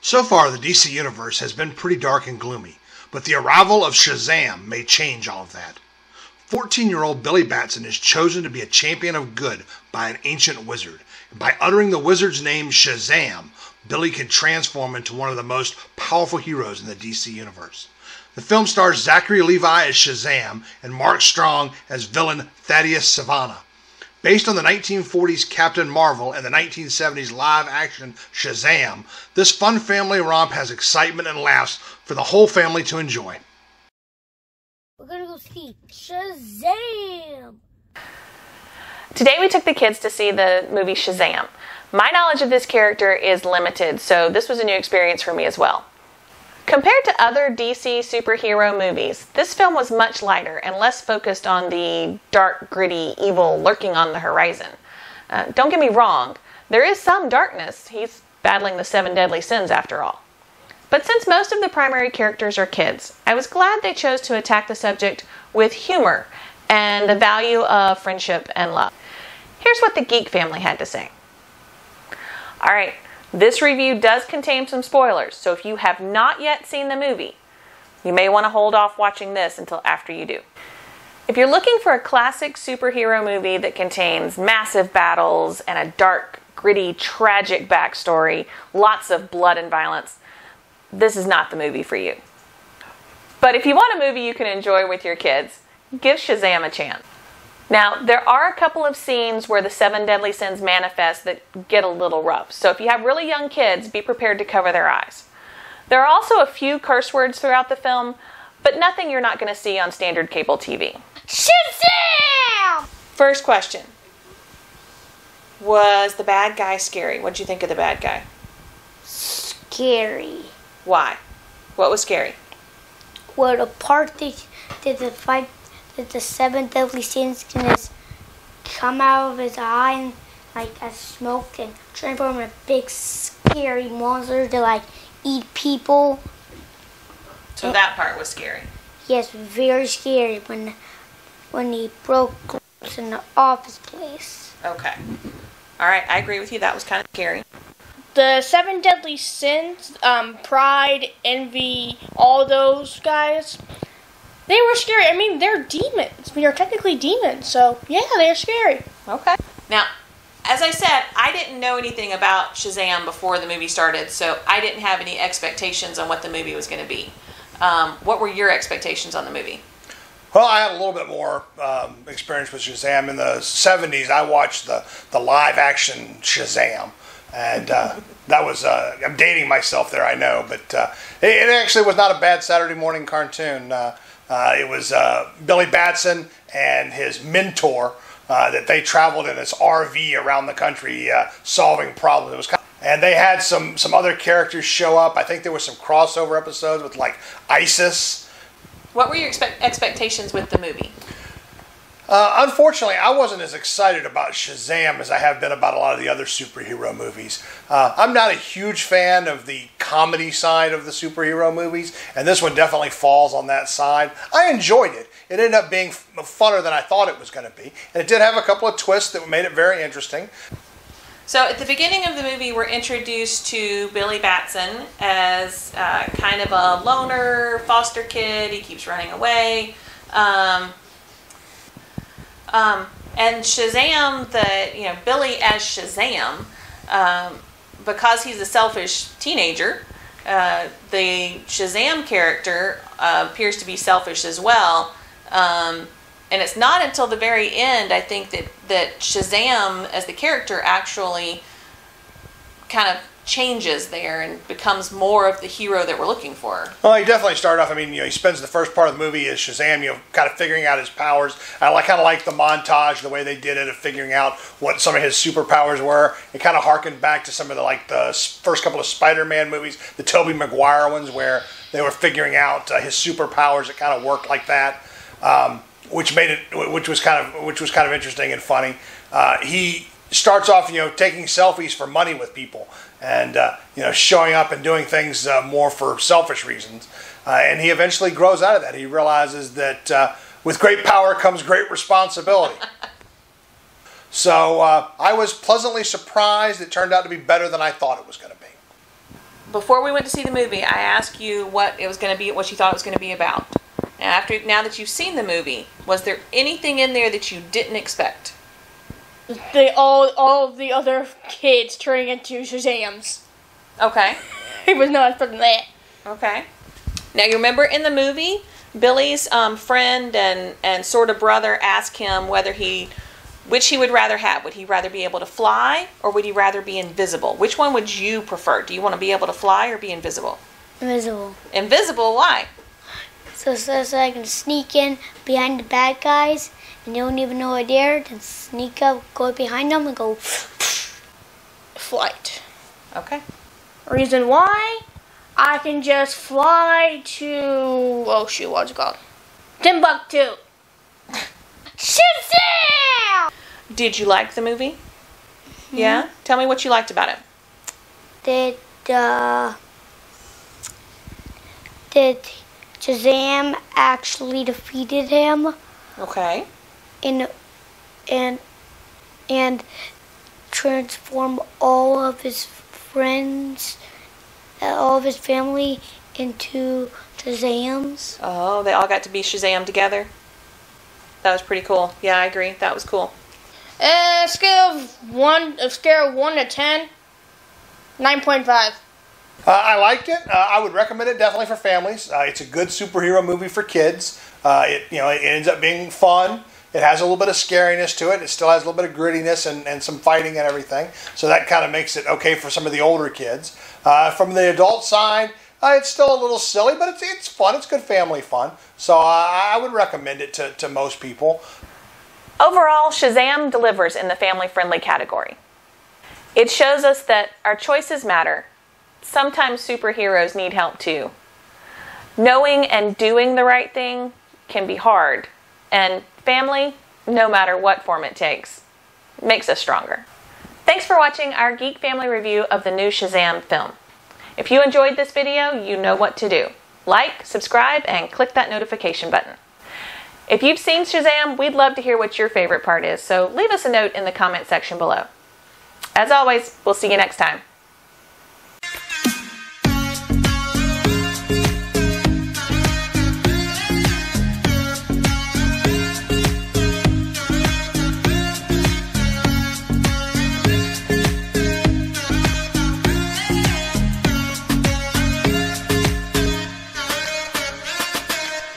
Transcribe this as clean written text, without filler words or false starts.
So far, the DC Universe has been pretty dark and gloomy, but the arrival of Shazam may change all of that. 14-year-old Billy Batson is chosen to be a champion of good by an ancient wizard. And by uttering the wizard's name Shazam, Billy can transform into one of the most powerful heroes in the DC Universe. The film stars Zachary Levi as Shazam and Mark Strong as villain Thaddeus Sivana. Based on the 1940s Captain Marvel and the 1970s live-action Shazam, this fun family romp has excitement and laughs for the whole family to enjoy. We're gonna go see Shazam! Today we took the kids to see the movie Shazam. My knowledge of this character is limited, so this was a new experience for me as well. Compared to other DC superhero movies, this film was much lighter and less focused on the dark, gritty evil lurking on the horizon. Don't get me wrong, there is some darkness. He's battling the 7 deadly sins after all. But since most of the primary characters are kids, I was glad they chose to attack the subject with humor and the value of friendship and love. Here's what the Geek Family had to say. Alright, this review does contain some spoilers, so if you have not yet seen the movie, you may want to hold off watching this until after you do. If you're looking for a classic superhero movie that contains massive battles and a dark, gritty, tragic backstory, lots of blood and violence, this is not the movie for you. But if you want a movie you can enjoy with your kids, give Shazam a chance. Now, there are a couple of scenes where the 7 deadly sins manifest that get a little rough. So if you have really young kids, be prepared to cover their eyes. There are also a few curse words throughout the film, but nothing you're not going to see on standard cable TV. Shazam! First question. Was the bad guy scary? What did you think of the bad guy? Scary. Why? What was scary? Well, the part that the fight that the 7 deadly sins can just come out of his eye and like as smoke and transform into a big scary monster to like eat people. So that part was scary. Yes, very scary when he broke glass in the office place. Okay. All right, I agree with you. That was kind of scary. The 7 deadly sins, pride, envy, all those guys, they were scary. I mean, they're demons. They're technically demons, so yeah, they're scary. Okay. Now, as I said, I didn't know anything about Shazam before the movie started, so I didn't have any expectations on what the movie was going to be. What were your expectations on the movie? Well, I had a little bit more experience with Shazam. In the 70s, I watched the live-action Shazam. And that was, I'm dating myself there, I know, but it actually was not a bad Saturday morning cartoon. It was Billy Batson and his mentor that they traveled in this RV around the country solving problems. It was and they had some other characters show up. I think there were some crossover episodes with like ISIS. What were your expectations with the movie? Unfortunately, I wasn't as excited about Shazam as I have been about a lot of the other superhero movies. I'm not a huge fan of the comedy side of the superhero movies, and this one definitely falls on that side. I enjoyed it. It ended up being funner than I thought it was going to be, and it did have a couple of twists that made it very interesting. So at the beginning of the movie, we're introduced to Billy Batson as kind of a loner foster kid. He keeps running away. And Shazam, Billy as Shazam, because he's a selfish teenager, the Shazam character appears to be selfish as well. And it's not until the very end, I think, that Shazam as the character actually kind of changes there and becomes more of the hero that we're looking for. Well, he definitely started off, he spends the first part of the movie as Shazam, kind of figuring out his powers. I kind of like the montage, the way they did it of figuring out what some of his superpowers were. It kind of harkened back to some of the first couple of Spider-Man movies, the Tobey Maguire ones, where they were figuring out his superpowers. It kind of worked like that, which was kind of interesting and funny. He starts off, taking selfies for money with people, and showing up and doing things more for selfish reasons. And he eventually grows out of that. He realizes that with great power comes great responsibility. So I was pleasantly surprised. It turned out to be better than I thought it was going to be. before we went to see the movie, I asked you what it was going to be, what you thought it was going to be about. Now that you've seen the movie, was there anything in there that you didn't expect? All of the other kids turning into Shazams. Okay. I was not expecting that. Okay. Now you remember in the movie, Billy's friend and sort of brother asked him which he would rather have. Would he rather be able to fly or would he rather be invisible? Which one would you prefer? Do you want to be able to fly or be invisible? Invisible. Invisible? Why? So I can sneak in behind the bad guys and they don't even know they're there. Then sneak up, go behind them, and go. Flight. Okay. Reason why? I can just fly to... Oh, shoot, what's it called? Timbuktu. Shazam! Did you like the movie? Mm-hmm. Yeah? Tell me what you liked about it. Did Shazam actually defeated him? Okay. And transform all of his friends, all of his family into Shazams. Oh, they all got to be Shazam together? That was pretty cool. Yeah, I agree. That was cool. Scale of 1 to 10, 9.5. I liked it. I would recommend it definitely for families. It's a good superhero movie for kids. It ends up being fun. It has a little bit of scariness to it. It still has a little bit of grittiness and some fighting and everything. So that kind of makes it okay for some of the older kids. From the adult side, it's still a little silly, but it's fun. It's good family fun. So I would recommend it to most people. Overall, Shazam delivers in the family-friendly category. It shows us that our choices matter. Sometimes superheroes need help too. Knowing and doing the right thing can be hard. And family, no matter what form it takes, makes us stronger. Thanks for watching our Geek Family review of the new Shazam film. If you enjoyed this video, you know what to do. Like, subscribe, and click that notification button. If you've seen Shazam, we'd love to hear what your favorite part is, so leave us a note in the comment section below. As always, we'll see you next time.